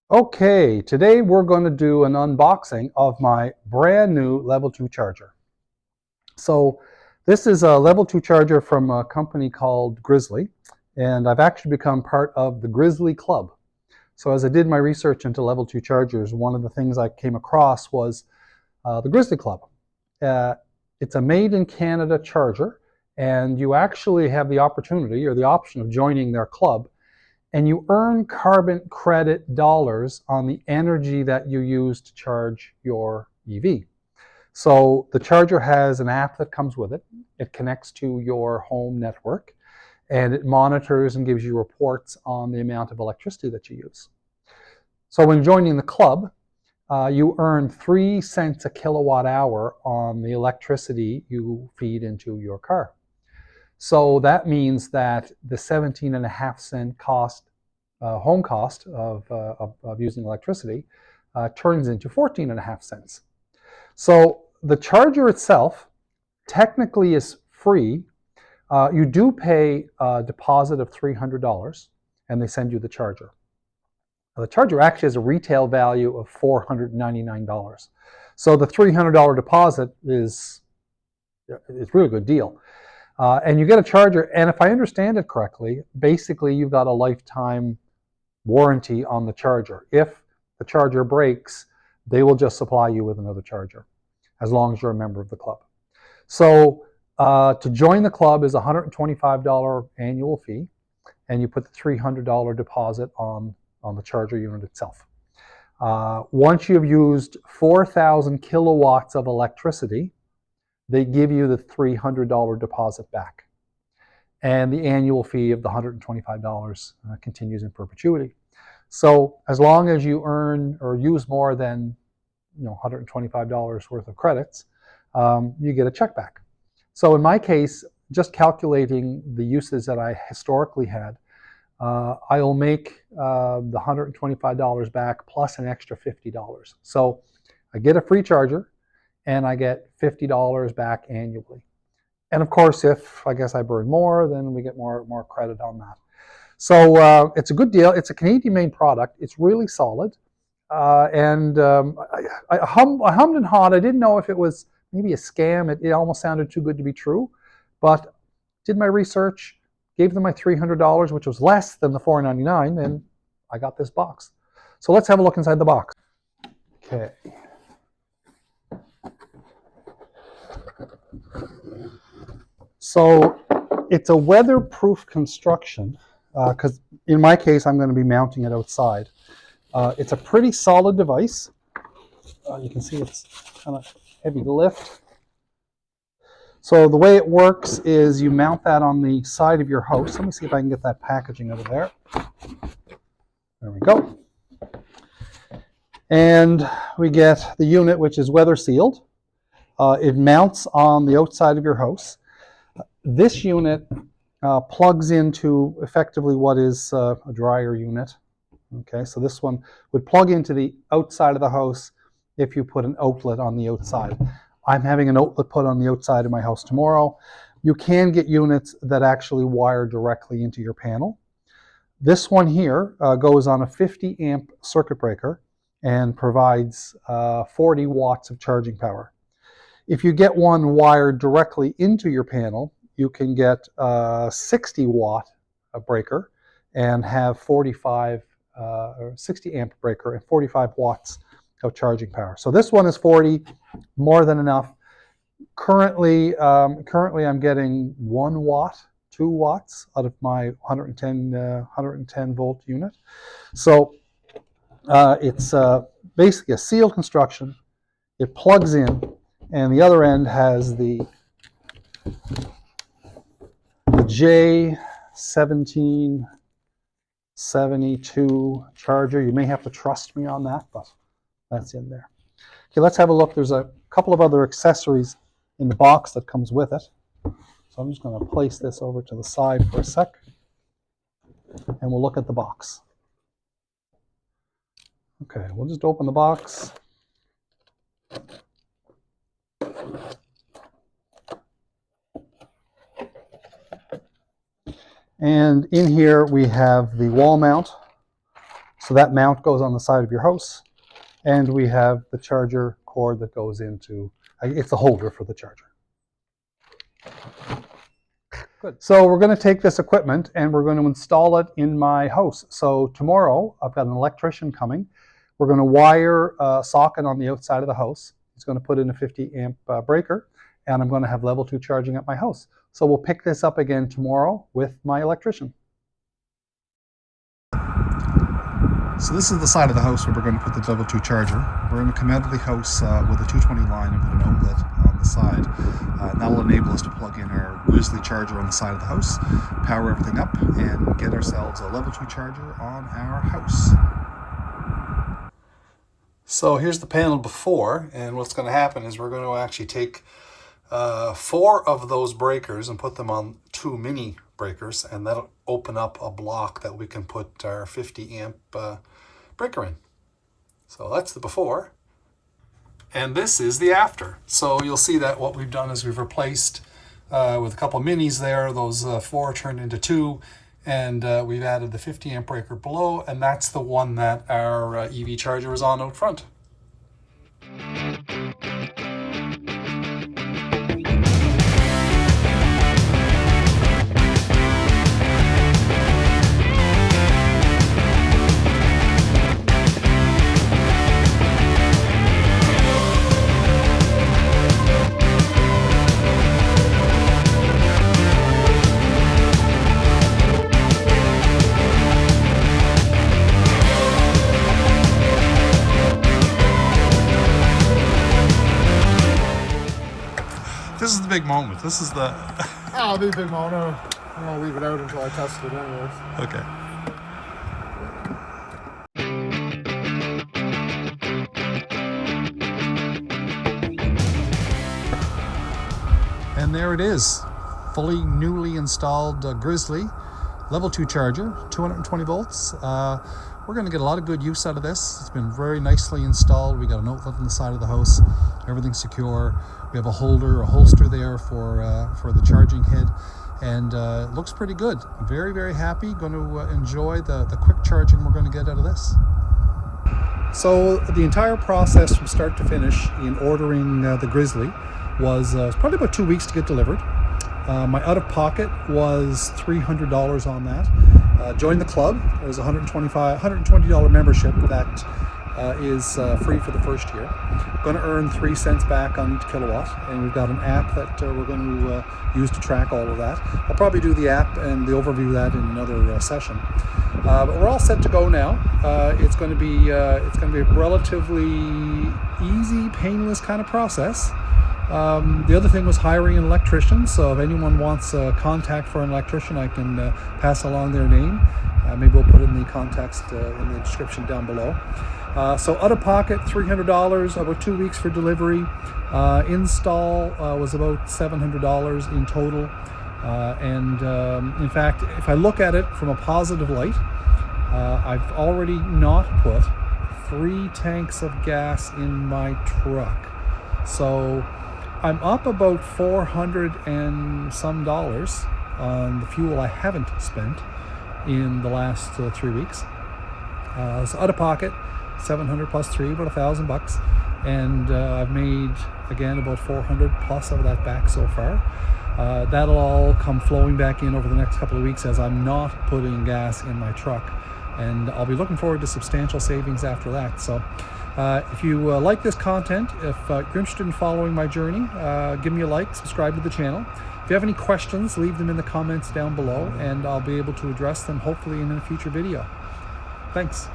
Okay, today we're going to do an unboxing of my brand new Level 2 charger. So this is a Level 2 charger from a company called Grizzl E, and I've actually become part of the Grizzly Club. So as I did my research into Level 2 chargers, one of the things I came across was the Grizzly Club. It's a made in Canada charger, and you actually have the opportunity or the option of joining their club, and you earn carbon credit dollars on the energy that you use to charge your EV. So the charger has an app that comes with it. It connects to your home network, and it monitors and gives you reports on the amount of electricity that you use. So when joining the club, you earn 3 cents a kilowatt hour on the electricity you feed into your car. So that means that the 17.5 cent cost, home cost of using electricity turns into 14.5 cents. So the charger itself technically is free. You do pay a deposit of $300 and they send you the charger. The charger actually has a retail value of $499. So the $300 deposit is really a good deal. And you get a charger, and if I understand it correctly, basically you've got a lifetime warranty on the charger. If the charger breaks, they will just supply you with another charger, as long as you're a member of the club. So to join the club is a $125 annual fee, and you put the $300 deposit on the charger unit itself. Once you've used 4,000 kilowatts of electricity, they give you the $300 deposit back. And the annual fee of the $125 continues in perpetuity. So as long as you earn or use more than $125 worth of credits, you get a check back. So in my case, just calculating the uses that I historically had, I'll make the $125 back plus an extra $50. So I get a free charger, and I get $50 back annually. And of course, if I burn more, then we get more credit on that. So it's a good deal. It's a Canadian-made product. It's really solid. I hummed and hawed. I didn't know if it was maybe a scam. It almost sounded too good to be true. But did my research, gave them my $300, which was less than the $499, and I got this box. So let's have a look inside the box. Okay. So it's a weatherproof construction, because in my case I'm going to be mounting it outside. It's a pretty solid device. You can see it's kind of heavy to lift. So the way it works is you mount that on the side of your house. Let me see if I can get that packaging out of there. There we go. And we get the unit, which is weather sealed. It mounts on the outside of your house. This unit plugs into effectively what is a dryer unit. Okay, so this one would plug into the outside of the house if you put an outlet on the outside. I'm having an outlet put on the outside of my house tomorrow. You can get units that actually wire directly into your panel. This one here goes on a 50 amp circuit breaker and provides 40 watts of charging power. If you get one wired directly into your panel, you can get a 60 watt breaker and have 45 or 60 amp breaker and 45 watts of charging power. So this one is 40, more than enough. Currently I'm getting 1 watt, 2 watts out of my 110 volt unit. So it's basically a sealed construction. It plugs in, and the other end has the J1772 charger. You may have to trust me on that, but that's in there. Okay, let's have a look. There's a couple of other accessories in the box that comes with it. So I'm just going to place this over to the side for a sec, and we'll look at the box. Okay, we'll just open the box. And in here we have the wall mount. So that mount goes on the side of your house, and we have the charger cord that goes into, it's a holder for the charger. Good. So we're going to take this equipment and we're going to install it in my house. So tomorrow I've got an electrician coming. We're going to wire a socket on the outside of the house. He's going to put in a 50 amp breaker, and I'm going to have level 2 charging at my house. So we'll pick this up again tomorrow with my electrician. So this is the side of the house where we're going to put the level 2 charger. We're going to come out of the house with a 220 line and put an outlet on the side. That will enable us to plug in our Grizzly charger on the side of the house, power everything up, and get ourselves a level 2 charger on our house. So here's the panel before, and what's going to happen is we're going to actually take 4 of those breakers and put them on 2 mini breakers, and that'll open up a block that we can put our 50 amp breaker in. So that's the before, and this is the after. So you'll see that what we've done is we've replaced with a couple of minis there, those 4 turned into 2, and we've added the 50 amp breaker below, and that's the one that our EV charger is on out front. This is the big moment. This is the... Oh, it'll be a big moment. I'm going to leave it out until I test it anyways. Okay. And there it is. Fully newly installed Grizzly level 2 charger, 220 volts. We're going to get a lot of good use out of this. It's been very nicely installed. We got an outlet on the side of the house. Everything's secure. We have a holster there for the charging head, and it looks pretty good. I'm very, very happy. Going to enjoy the quick charging we're going to get out of this. So the entire process from start to finish in ordering the Grizzly was probably about 2 weeks to get delivered. My out-of-pocket was $300 on that. Join the club. There's a $120 membership that is free for the first year. Going to earn 3 cents back on each kilowatt, and we've got an app that we're going to use to track all of that. I'll probably do the app and the overview of that in another session. But we're all set to go now. It's going to be a relatively easy, painless kind of process. The other thing was hiring an electrician, so if anyone wants contact for an electrician, I can pass along their name. Maybe we'll put it in the context in the description down below. So out of pocket, $300, about 2 weeks for delivery. Install was about $700 in total. In fact, if I look at it from a positive light, I've already not put 3 tanks of gas in my truck. So I'm up about $400 and some on the fuel I haven't spent in the last 3 weeks. So out of pocket, $700 plus 3, about $1,000, and I've made again about $400 plus of that back so far. That'll all come flowing back in over the next couple of weeks as I'm not putting gas in my truck, and I'll be looking forward to substantial savings after that. So if you like this content, if you're interested in following my journey, give me a like, subscribe to the channel. If you have any questions, leave them in the comments down below, and I'll be able to address them hopefully in a future video. Thanks.